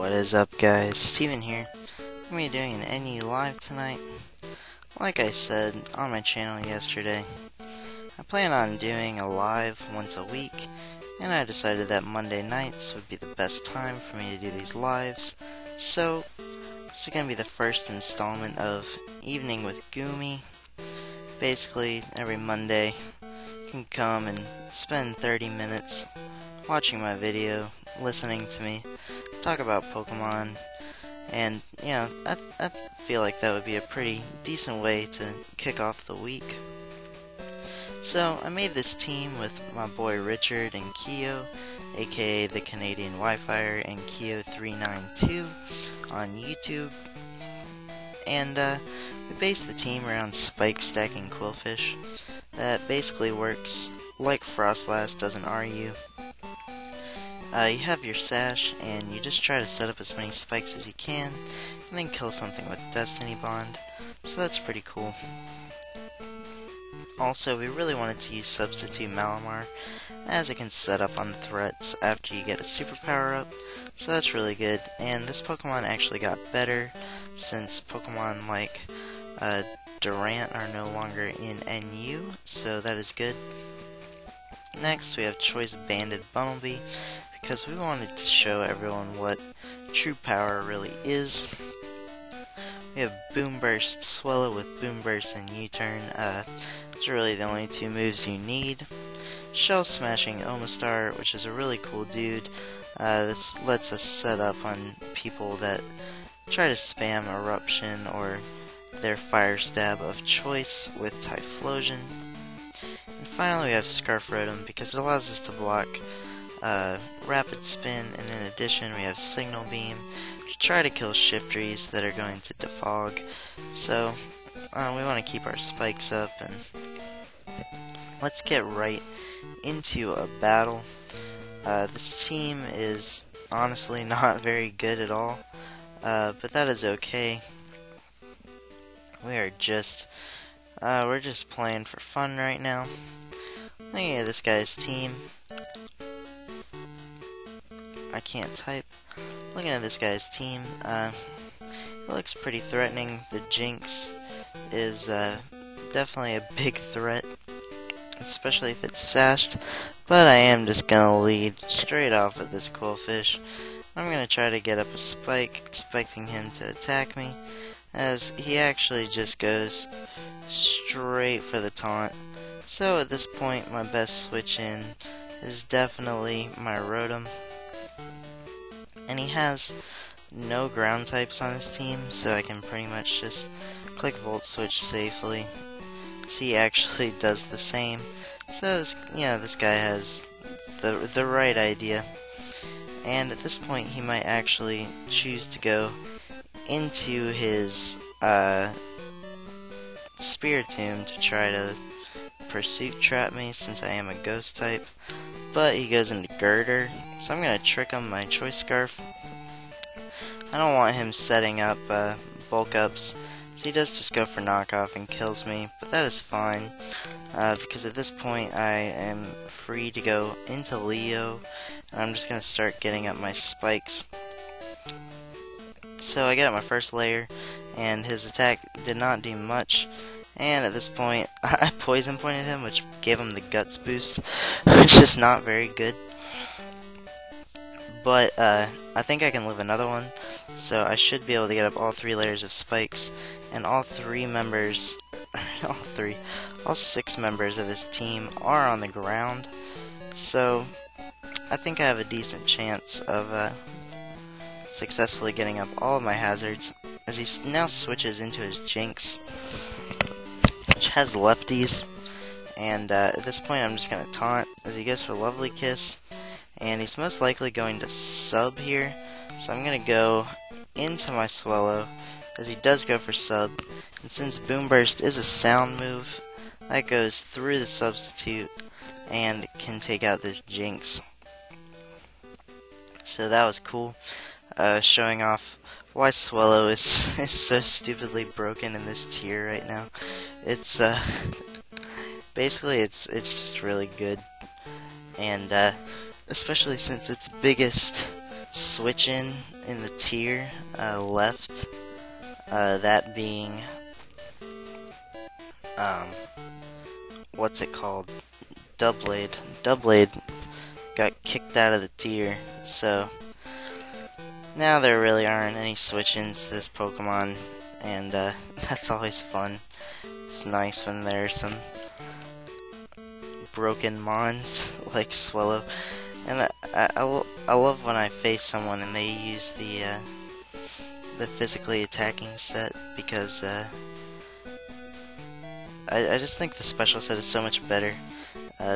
What is up, guys? Steven here. I'm going to be doing an NU live tonight. Like I said on my channel yesterday, I plan on doing a live once a week, and I decided that Monday nights would be the best time for me to do these lives. So, this is going to be the first installment of Evening with Goomy. Basically, every Monday, you can come and spend 30 minutes watching my video, listening to me talk about Pokemon, and I feel like that would be a pretty decent way to kick off the week. So I made this team with my boy Richard and Keo, aka the Canadian Wi-Fi and Keo392 on YouTube, and we based the team around spike stacking Quillfish. That basically works like Frostlass does in RU. You have your sash, and you just try to set up as many spikes as you can, and then kill something with Destiny Bond, so that's pretty cool. Also, we really wanted to use Substitute Malamar, as it can set up on threats after you get a superpower up, so that's really good, and this Pokemon actually got better, since Pokemon like Durant are no longer in NU, so that is good. Next, we have Choice Banded Bunnelby, because we wanted to show everyone what true power really is. We have Boom Burst Swellow with Boom Burst and U-Turn. Those are really the only two moves you need. Shell Smashing Omastar, which is a really cool dude. This lets us set up on people that try to spam Eruption or their Fire Stab of choice with Typhlosion. And finally we have Scarf Rotom, because it allows us to block Rapid Spin, and in addition we have Signal Beam to try to kill Shiftries that are going to defog. So we want to keep our spikes up, and let's get right into a battle. This team is honestly not very good at all, but that is okay. We're just playing for fun right now. Looking at this guy's team, I can't type. Looking at this guy's team, it looks pretty threatening. The Jinx is definitely a big threat, especially if it's sashed, but I am just gonna lead straight off with this Quillfish. I'm gonna try to get up a spike, expecting him to attack me, as he actually just goes straight for the taunt. So at this point, my best switch in is definitely my Rotom. And he has no ground types on his team, so I can pretty much just click Volt Switch safely. So he actually does the same. So this guy has the right idea. And at this point, he might actually choose to go into his Spiritomb to try to Pursuit Trap me, since I am a Ghost type. But he goes into Girder, so I'm going to trick him my Choice Scarf. I don't want him setting up bulk ups, so he does just go for knockoff and kills me, but that is fine, because at this point I am free to go into Leo, and I'm just going to start getting up my spikes. So I get up my first layer, and his attack did not do much. And at this point, I Poison Pointed him, which gave him the Guts boost, which is not very good. But I think I can live another one, so I should be able to get up all 3 layers of spikes, and all 6 members of his team are on the ground. So I think I have a decent chance of successfully getting up all of my hazards, as he now switches into his Jinx, which has lefties, and at this point I'm just going to taunt as he goes for Lovely Kiss, and he's most likely going to sub here, so I'm going to go into my Swellow as he does go for sub, and since Boom Burst is a sound move, that goes through the substitute and can take out this Jinx. So that was cool, showing off why Swellow is so stupidly broken in this tier right now. It's basically it's just really good, and especially since its biggest switch in the tier left, that being what's it called? Doublade. Doublade got kicked out of the tier, so now there really aren't any switch-ins to this Pokemon, and that's always fun. It's nice when there's some broken mons like Swallow, and I love when I face someone and they use the physically attacking set, because I just think the special set is so much better,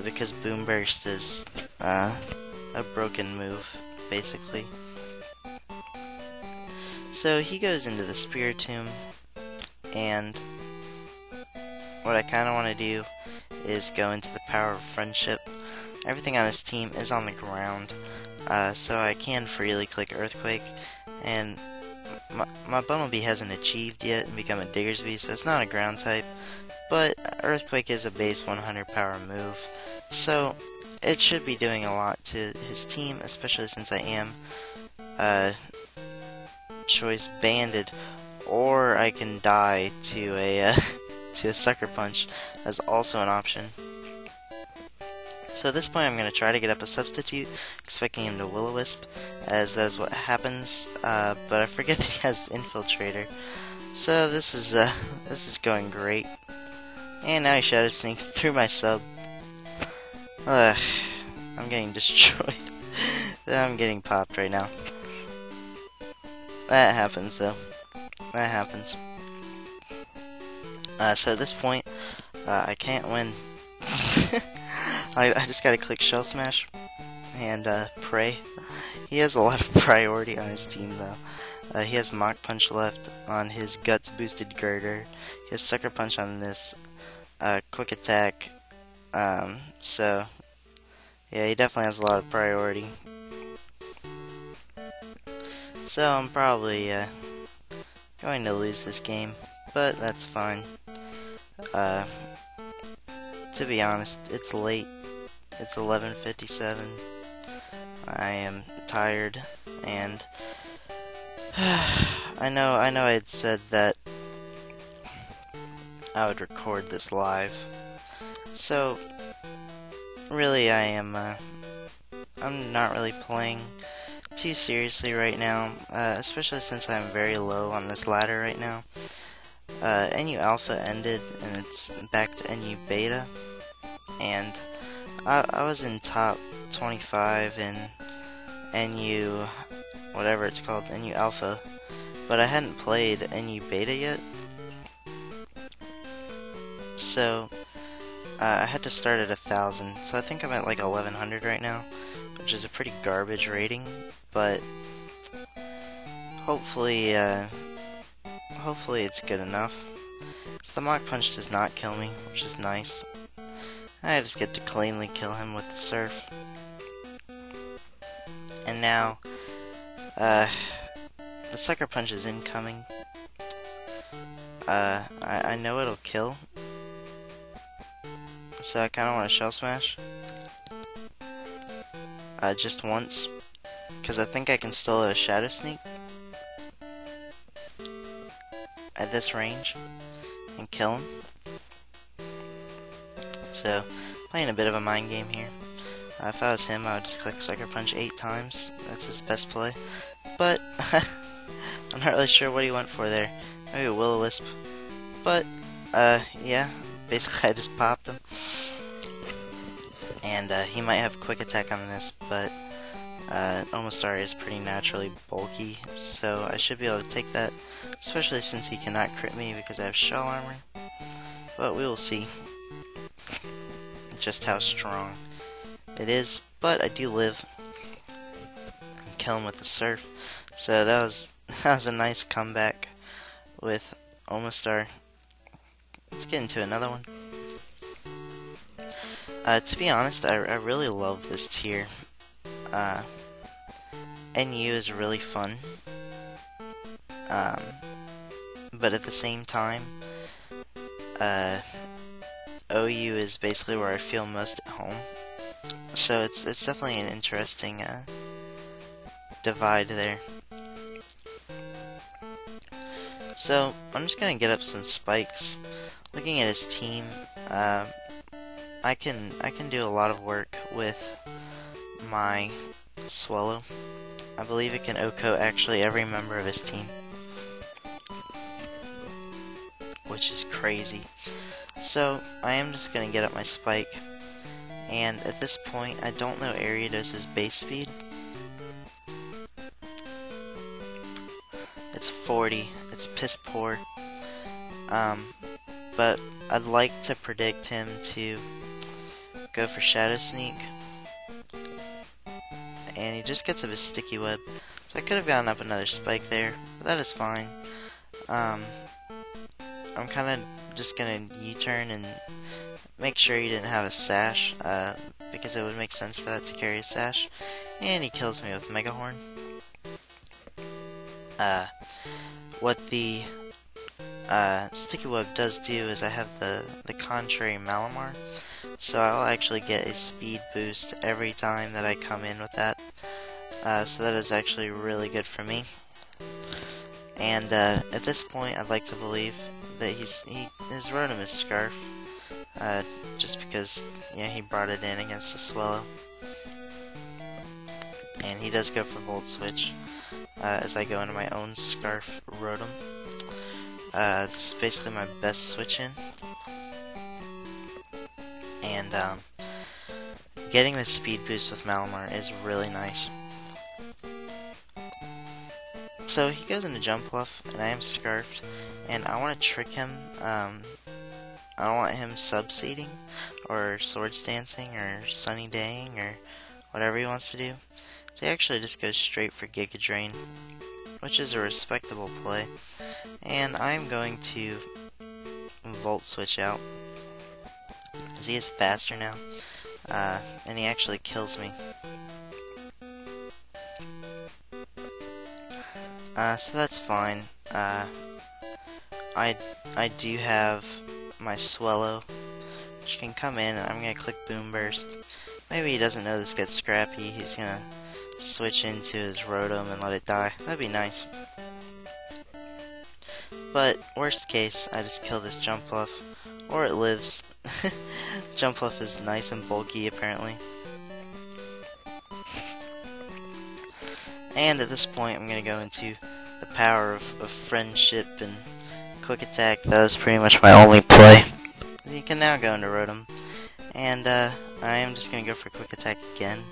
because Boom Burst is a broken move, basically. So he goes into the Spiritomb, and what I kind of want to do is go into the Power of Friendship. Everything on his team is on the ground, so I can freely click Earthquake, and my Bumblebee hasn't achieved yet and become a Diggersby, so it's not a ground type, but Earthquake is a base 100 power move, so it should be doing a lot to his team, especially since I am choice banded, or I can die to a to a Sucker Punch as also an option. So at this point I'm going to try to get up a substitute, expecting him to Will-O-Wisp, as that is what happens, but I forget that he has Infiltrator. So this is going great. And now he Shadow Sneaks through my sub. I'm getting destroyed. I'm getting popped right now. That happens though. That happens. So at this point, I can't win. I just gotta click Shell Smash and pray. He has a lot of priority on his team though. He has Mach Punch left on his Guts boosted Girder. He has Sucker Punch on this Quick Attack. So yeah, he definitely has a lot of priority. So I'm probably going to lose this game, but that's fine. To be honest, it's late. It's 11:57. I am tired, and I know I had said that I would record this live. So really, I'm not really playing too seriously right now, especially since I'm very low on this ladder right now. NU Alpha ended, and it's back to NU Beta, and I was in top 25 in NU, whatever it's called, NU Alpha, but I hadn't played NU Beta yet, so I had to start at 1,000, so I think I'm at like 1,100 right now, which is a pretty garbage rating, but hopefully it's good enough. So the Mach Punch does not kill me, which is nice. I just get to cleanly kill him with the Surf. And now, the Sucker Punch is incoming. I know it'll kill, so I kinda want to Shell Smash. Just once, because I think I can still have a Shadow Sneak at this range and kill him. So, playing a bit of a mind game here. If I was him, I would just click Sucker Punch 8 times. That's his best play. But, I'm not really sure what he went for there. Maybe a Will-O-Wisp. But, yeah, basically I just popped him. And he might have Quick Attack on this, but Omastar is pretty naturally bulky, so I should be able to take that, especially since he cannot crit me because I have Shell Armor. But we will see just how strong it is, but I do live and kill him with the Surf. So that was a nice comeback with Omastar. Let's get into another one. To be honest, I really love this tier. NU is really fun, but at the same time, OU is basically where I feel most at home. So it's definitely an interesting divide there. So I'm just gonna get up some spikes. Looking at his team, I can do a lot of work with my Swallow. I believe it can OHKO actually every member of his team, which is crazy. So I am just gonna get up my spike, and at this point I don't know Ariados's base speed. It's 40. It's piss poor. But I'd like to predict him to go for Shadow Sneak. And he just gets up his Sticky Web. So I could have gotten up another spike there, but that is fine. I'm kind of just going to U-turn and make sure he didn't have a Sash, because it would make sense for that to carry a Sash. And he kills me with Mega Horn. What the Sticky Web does do is I have the contrary Malamar, so I'll actually get a speed boost every time that I come in with that. So that is actually really good for me. And at this point, I'd like to believe that his Rotom is Scarf, just because he brought it in against the Swallow, and he does go for Volt Switch. As I go into my own Scarf Rotom. This is basically my best switch in. And getting the speed boost with Malamar is really nice. So he goes into Jump Bluff, and I am Scarfed, and I want to trick him. I don't want him Sub-Seeding, or Swords Dancing, or Sunny Daying, or whatever he wants to do. So he actually just goes straight for Giga Drain, which is a respectable play. And I'm going to Volt Switch out, because he is faster now, and he actually kills me. So that's fine. I do have my Swallow, which can come in, and I'm going to click Boom Burst. Maybe he doesn't know this gets scrappy, he's going to switch into his Rotom and let it die. That'd be nice. But worst case, I just kill this Jump Bluff, or it lives. Jump Bluff is nice and bulky apparently. And at this point, I'm gonna go into the power of friendship and Quick Attack. That is pretty much my only play. You can now go into Rotom, and I am just gonna go for Quick Attack again.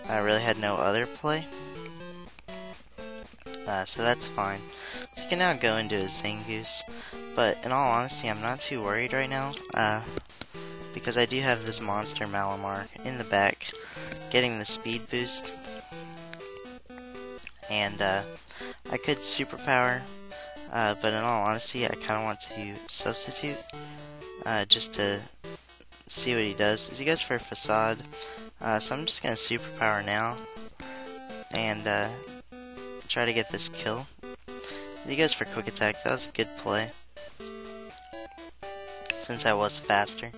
I really had no other play, so that's fine. So you can now go into a Zangoose, but in all honesty, I'm not too worried right now, because I do have this monster Malamar in the back, getting the speed boost, and I could superpower, but in all honesty, I kind of want to substitute, just to see what he does. He goes for a Facade. So I'm just going to superpower now, and try to get this kill. He goes for Quick Attack. That was a good play, since I was faster.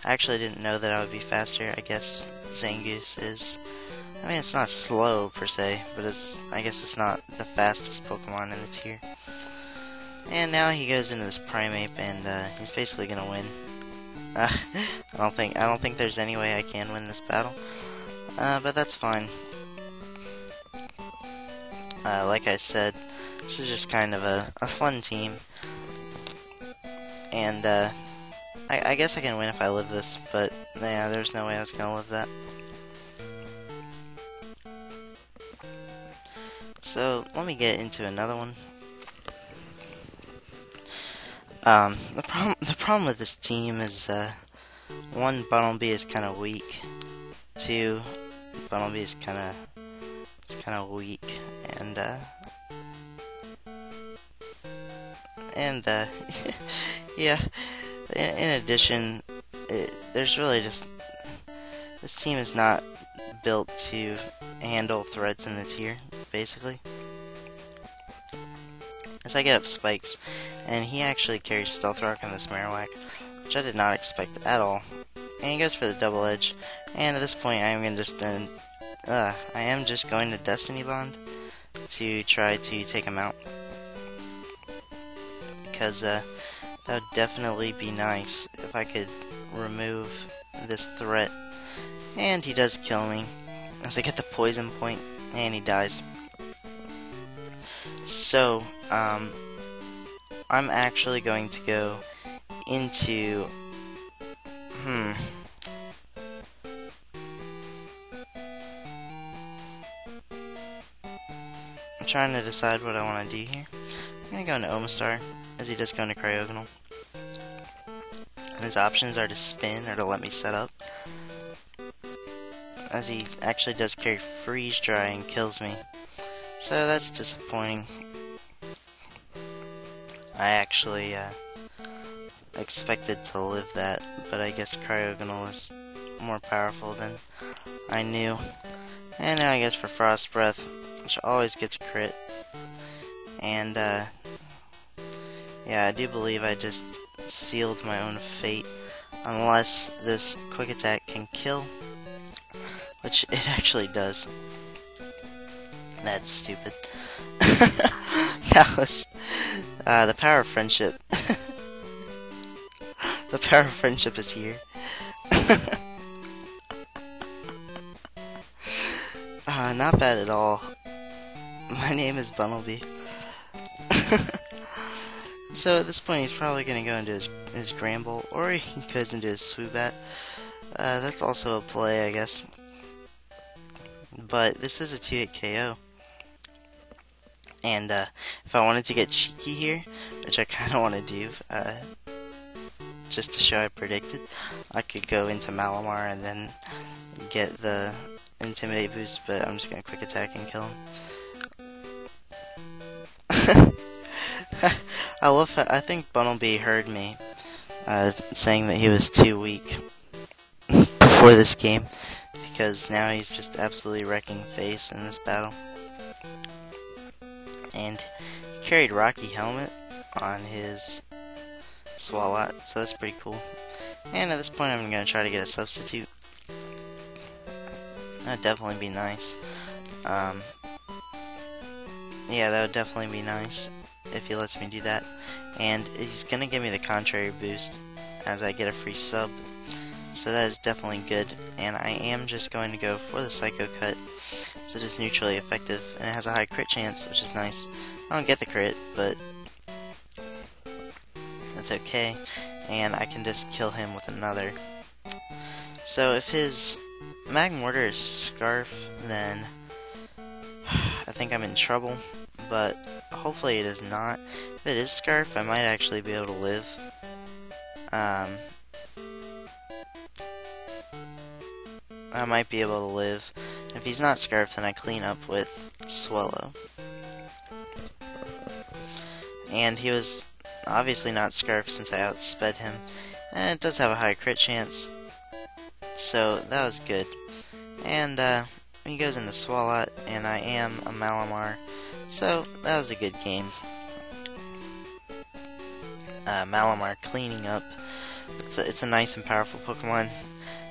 I actually didn't know that I would be faster. I guess Zangoose is, I mean, it's not slow per se, but I guess it's not the fastest Pokemon in the tier. And now he goes into this Primeape, and he's basically going to win. I don't think there's any way I can win this battle, but that's fine. Like I said, this is just kind of a fun team, and I guess I can win if I live this, but yeah, there's no way I was gonna live that. So let me get into another one. The problem with this team is, one, Bunnelby is kind of weak. Two, Bunnelby is kind of weak, and yeah. In addition, there's really just, this team is not built to handle threats in the tier, basically. As I get up spikes, and he actually carries Stealth Rock on this Marowak, which I did not expect at all. And he goes for the Double Edge, and at this point I am going to just I am just going to Destiny Bond to try to take him out. Because that would definitely be nice if I could remove this threat. And he does kill me as I get the poison point, and he dies. So, I'm actually going to go into... I'm trying to decide what I want to do here. I'm going to go into Omastar, as he does go into Cryogonal. And his options are to spin or to let me set up, as he actually does carry Freeze Dry and kills me. So that's disappointing. I actually expected to live that, but I guess Cryogonal is more powerful than I knew. And now I guess for Frost Breath, which always gets crit. And yeah, I do believe I just sealed my own fate, unless this quick attack can kill, which it actually does. That's stupid. That was the power of friendship. The power of friendship is here. Not bad at all. My name is Bunnelby. So at this point he's probably going to go into his Gramble, or he goes into his Swoobat. That's also a play, I guess. But this is a 2-hit KO. And if I wanted to get cheeky here, which I kind of want to do, just to show I predicted, I could go into Malamar and then get the Intimidate boost, but I'm just going to quick attack and kill him. I think Bunnelby heard me saying that he was too weak before this game, because now he's just absolutely wrecking face in this battle. And he carried Rocky Helmet on his Swalot, so that's pretty cool. And at this point I'm going to try to get a substitute. That would definitely be nice. Yeah, that would definitely be nice if he lets me do that. And he's going to give me the contrary boost as I get a free sub. So that is definitely good. And I am just going to go for the Psycho Cut, so it is neutrally effective, and it has a high crit chance, which is nice. I don't get the crit, but that's okay. And I can just kill him with another. So if his Magmortar is Scarf, then I think I'm in trouble, but hopefully it is not. If it is Scarf, I might actually be able to live. I might be able to live. If he's not Scarf, then I clean up with Swallow. And he was obviously not Scarf since I outsped him. And it does have a high crit chance, so that was good. And he goes into Swalot, and I am a Malamar, so that was a good game. Malamar cleaning up. It's a nice and powerful Pokemon,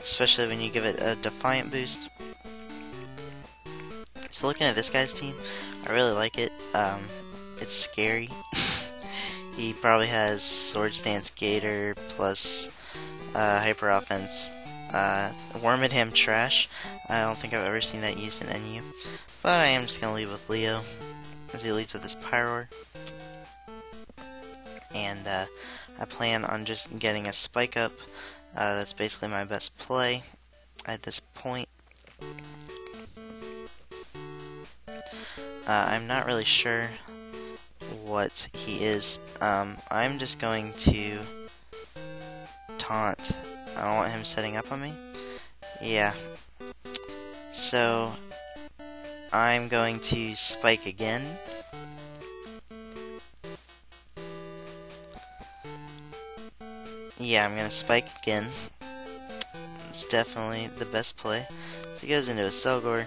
especially when you give it a Defiant boost. So looking at this guy's team, I really like it. It's scary. He probably has Sword Stance Gator plus Hyper Offense. Wormadam Trash. I don't think I've ever seen that used in NU. But I am just going to leave with Leo, as he leads with this Pyroar. And I plan on just getting a Spike Up. That's basically my best play at this point. I'm not really sure what he is. I'm just going to taunt. I don't want him setting up on me. Yeah. So I'm going to spike again. Yeah, I'm gonna spike again. It's definitely the best play. So he goes into a Selgor,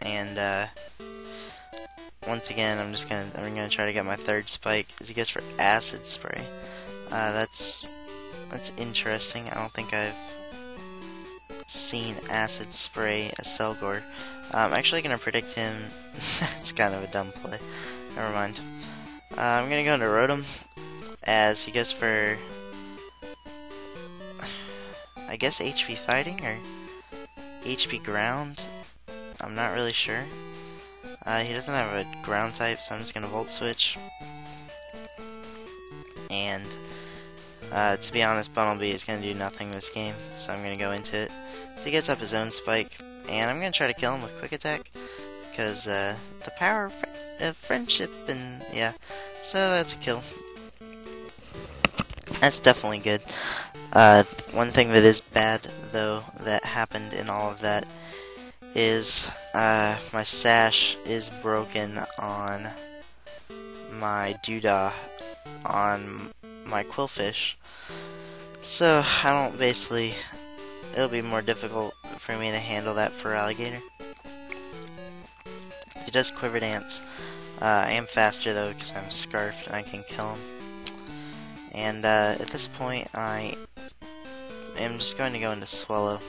and once again, I'm gonna try to get my third spike. As he goes for Acid Spray. That's interesting. I don't think I've seen Acid Spray a Selgor. I'm actually going to predict him. It's kind of a dumb play. Never mind. I'm going to go into Rotom, as he goes for, I guess, HP Fighting, or HP Ground? I'm not really sure. He doesn't have a ground type, so I'm just going to Volt Switch. And, to be honest, Bunnelby is going to do nothing this game, so I'm going to go into it. So he gets up his own Spike, and I'm going to try to kill him with Quick Attack, because the power of friendship, and yeah, so that's a kill. That's definitely good. One thing that is bad, though, that happened in all of that is my sash is broken on my Doodah on my Quillfish. So I don't basically, it'll be more difficult for me to handle that for Alligator. He does Quiver Dance. I am faster though because I'm Scarfed and I can kill him. And at this point I am just going to go into Swallow.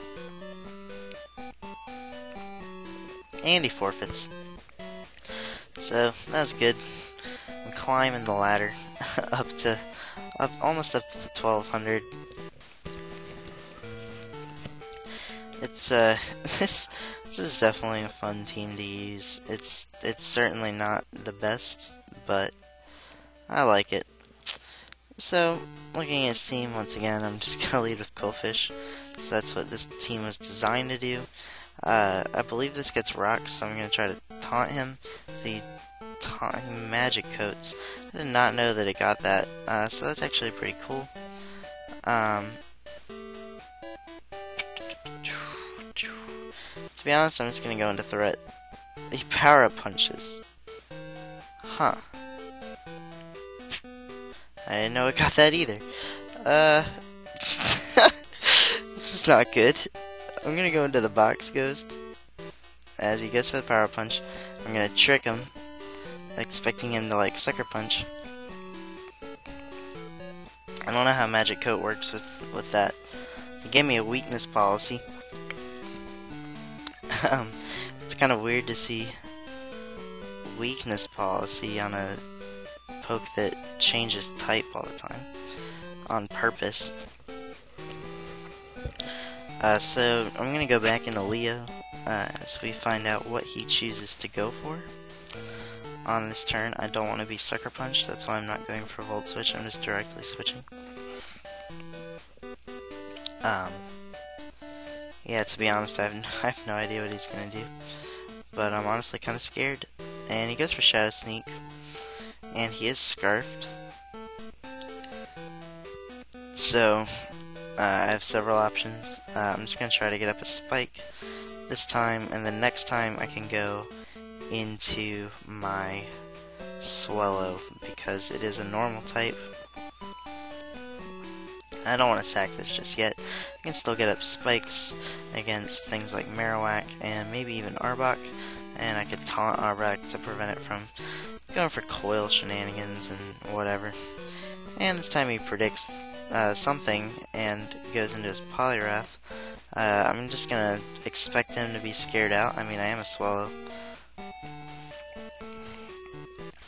And he forfeits. So that's good. I'm climbing the ladder almost up to the 1200. It's this is definitely a fun team to use. It's certainly not the best, but I like it. So looking at his team once again, I'm just gonna lead with Quillfish. So that's what this team was designed to do. I believe this gets rocks, so I'm gonna try to taunt him. See, magic coats. I did not know that it got that, so that's actually pretty cool. To be honest, I'm just gonna go into threat. He power up punches. Huh. I didn't know it got that either. This is not good. I'm gonna go into the Box Ghost. As he goes for the power punch, I'm gonna trick him, expecting him to like Sucker Punch. I don't know how Magic Coat works with that. He gave me a weakness policy. It's kind of weird to see weakness policy on a poke that changes type all the time on purpose. So I'm gonna go back into Leo as we find out what he chooses to go for on this turn. I don't want to be Sucker Punched, that's why I'm not going for Volt Switch, I'm just directly switching. Yeah, to be honest, I have no idea what he's gonna do, but I'm honestly kind of scared. And he goes for Shadow Sneak, and he is Scarfed. So I have several options. I'm just gonna try to get up a Spike this time, and the next time I can go into my Swallow because it is a normal type. I don't want to sack this just yet. I can still get up Spikes against things like Marowak and maybe even Arbok, and I could taunt Arbok to prevent it from going for coil shenanigans and whatever. And this time he predicts something and goes into his Poliwrath. I'm just gonna expect him to be scared out. I mean, I am a Swallow.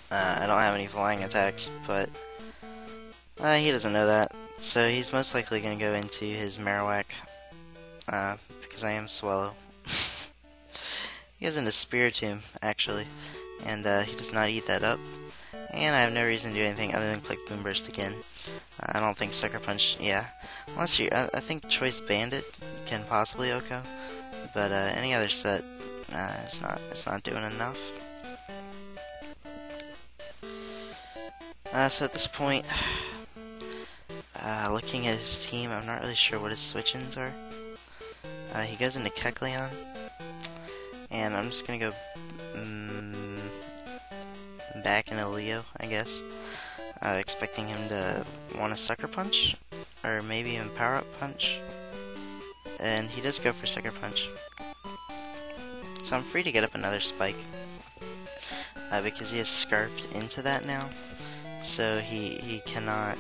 I don't have any flying attacks, but he doesn't know that. So he's most likely going to go into his Marowak, because I am Swallow. He goes into Spiritomb, actually, and he does not eat that up. And I have no reason to do anything other than click Boomburst again. I don't think Sucker Punch, yeah. Unless you, I think Choice Bandit can possibly OHKO, but any other set, it's not doing enough. So at this point, looking at his team, I'm not really sure what his switch-ins are. He goes into Kecleon, and I'm just gonna go back into Leo, I guess. Expecting him to want a Sucker Punch, or maybe even Power Up Punch. And he does go for Sucker Punch. So I'm free to get up another Spike, because he is Scarfed into that now. So he cannot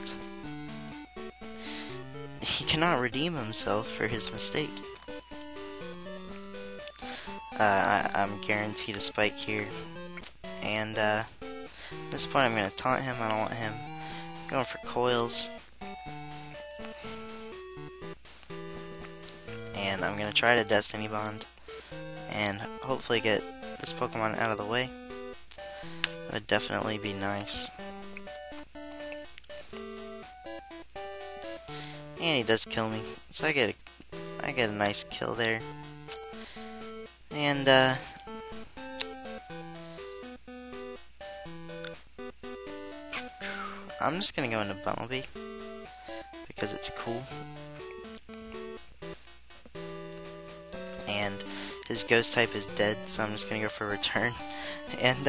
redeem himself for his mistake. I'm guaranteed a spike here. And at this point I'm going to taunt him. I don't want him going for coils. And I'm going to try to Destiny Bond and hopefully get this Pokemon out of the way. That would definitely be nice. And he does kill me, so I get a nice kill there. And I'm just gonna go into Bumblebee because it's cool. And his ghost type is dead, so I'm just gonna go for return. And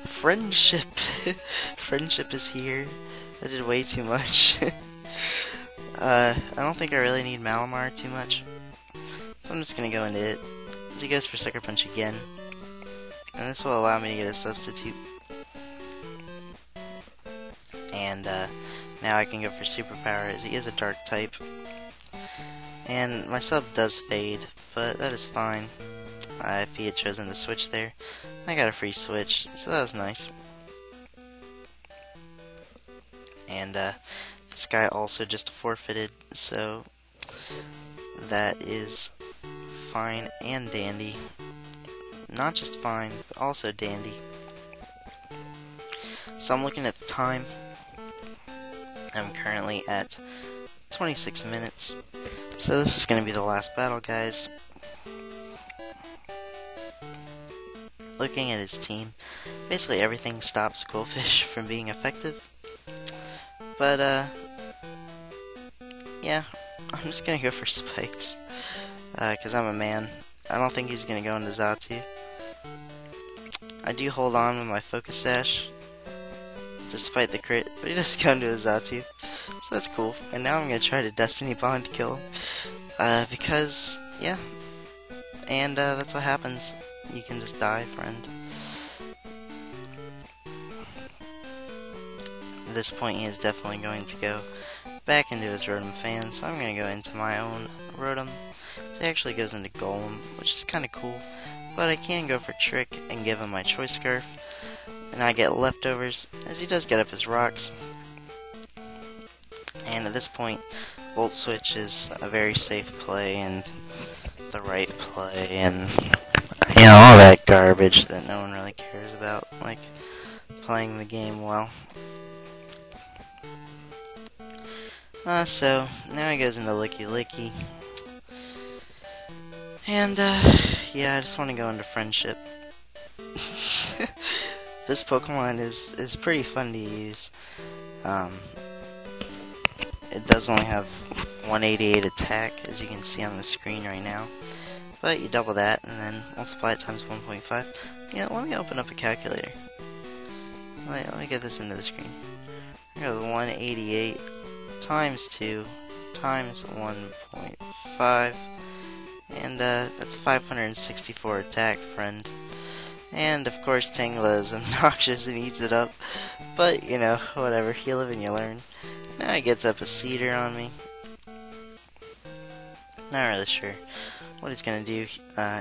friendship. Friendship is here. I did way too much. I don't think I really need Malamar too much, so I'm just gonna go into it. As he goes for Sucker Punch again, and this will allow me to get a substitute. And now I can go for Superpower as he is a Dark type. And my sub does fade, but that is fine. If he had chosen to switch there, I got a free switch, so that was nice. And this guy also just forfeited, so that is fine and dandy. Not just fine, but also dandy. So I'm looking at the time. I'm currently at 26 minutes. So this is going to be the last battle, guys. Looking at his team, basically everything stops Goldfish from being effective. But, yeah, I'm just going to go for Spikes. Because I'm a man. I don't think he's going to go into Xatu. I do hold on with my Focus Sash, despite the crit, but he does go into a Xatu. So that's cool. And now I'm going to try to Destiny Bond kill him. Because, yeah. And that's what happens. You can just die, friend. At this point, he is definitely going to go back into his Rotom fan, so I'm going to go into my own Rotom. So he actually goes into Golem, which is kind of cool. But I can go for Trick and give him my Choice Scarf. And I get leftovers, as he does get up his rocks. And at this point, Volt Switch is a very safe play and the right play, and you know, all that garbage that no one really cares about, like playing the game well. So now he goes into Licky Licky, and yeah, I just want to go into Friendship. This Pokemon is pretty fun to use. It does only have 188 attack, as you can see on the screen right now. But you double that, and then multiply it times 1.5. Yeah, let me open up a calculator. Let me get this into the screen. We go 188 times 2 times 1.5. And that's 564 attack, friend. And of course Tangela is obnoxious and eats it up. But, you know, whatever. You live and you learn. Now he gets up a Cedar on me. Not really sure what he's gonna do.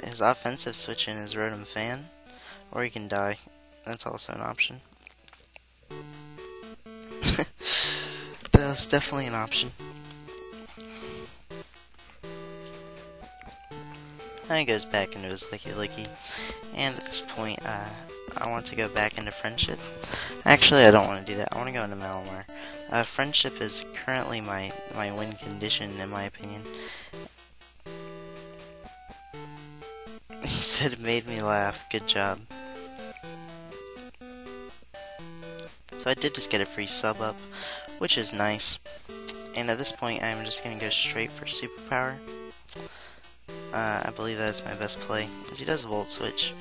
His offensive switch in his Rotom fan, or he can die. That's also an option. That's definitely an option. Now he goes back into his Licky Licky, and at this point, I want to go back into Friendship. Actually, I don't want to do that. I want to go into Malamar. Friendship is currently my win condition, in my opinion. He said it made me laugh. Good job. So I did just get a free sub up, which is nice. And at this point, I'm just going to go straight for Superpower. I believe that is my best play, because he does Volt Switch.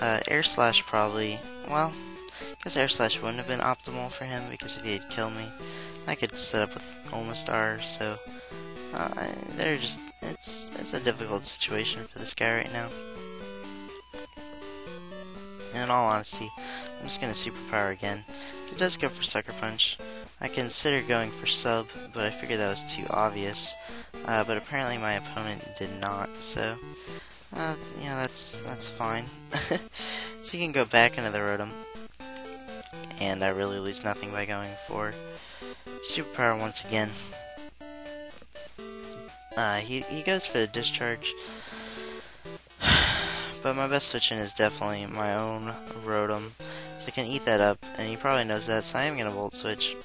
Air Slash probably, well, I guess Air Slash wouldn't have been optimal for him, because if he had killed me, I could set up with Omastar, so they're just, it's a difficult situation for this guy right now. And in all honesty, I'm just going to Superpower again. It does go for Sucker Punch. I considered going for Sub, but I figured that was too obvious. But apparently my opponent did not, so Yeah, that's fine. So you can go back into the Rotom, and I really lose nothing by going for Superpower once again. He goes for the Discharge, but my best switch in is definitely my own Rotom, so I can eat that up, and he probably knows that, so I am gonna Volt Switch.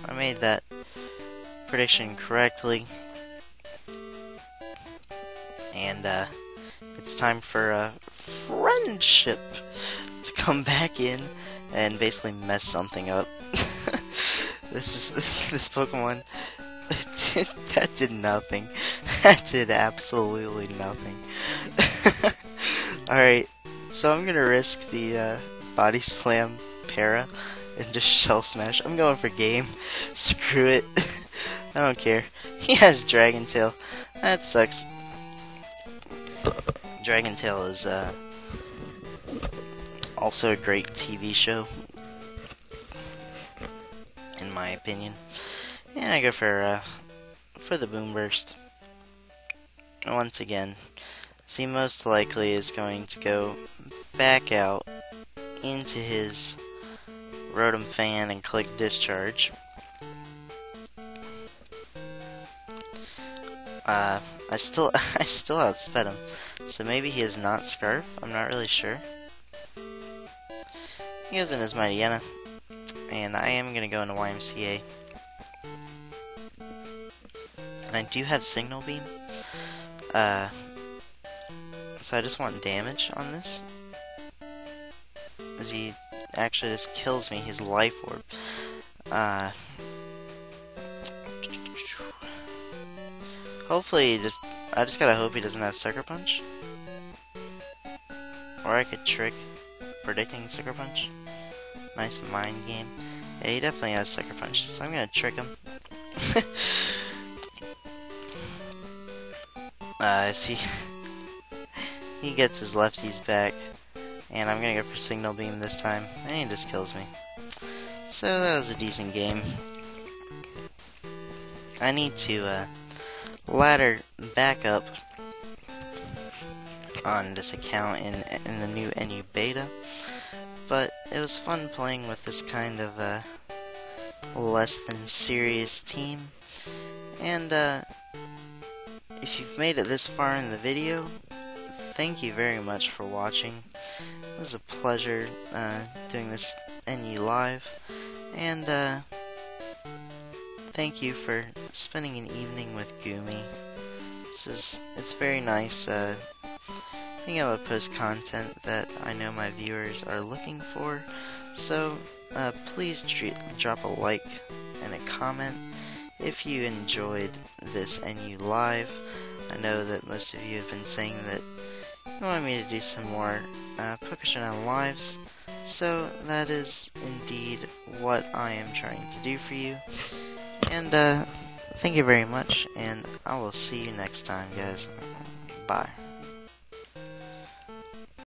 I made that prediction correctly, and it's time for Friendship to come back in and basically mess something up. This Pokemon. That did nothing. That did absolutely nothing. Alright, so I'm gonna risk the Body Slam Para and just Shell Smash. I'm going for game. Screw it. I don't care. He has Dragon Tail. That sucks. Dragon Tail is also a great TV show, in my opinion. And I go for the Boom Burst. Once again, he most likely is going to go back out into his Rotom Fan and click Discharge. I still outsped him, so maybe he is not Scarf. I'm not really sure. He goes in his Mightyena, and I am gonna go into YMCA. And I do have Signal Beam, so I just want damage on this, as he actually just kills me. His Life Orb. Hopefully, I just gotta hope he doesn't have Sucker Punch, or I could trick predicting Sucker Punch. Nice mind game. Yeah, he definitely has Sucker Punch, so I'm gonna trick him. See, he gets his lefties back, and I'm gonna go for Signal Beam this time, and he just kills me. So that was a decent game. I need to ladder back up on this account in the new NU beta, but it was fun playing with this kind of less than serious team, and if you've made it this far in the video, thank you very much for watching. It was a pleasure doing this NU live, and thank you for spending an evening with Goomy. It's very nice being able to post content that I know my viewers are looking for, so please drop a like and a comment if you enjoyed this NU live. I know that most of you have been saying that you want me to do some more PokeShowdown lives, so that is indeed what I am trying to do for you. And thank you very much, and I will see you next time, guys. Bye.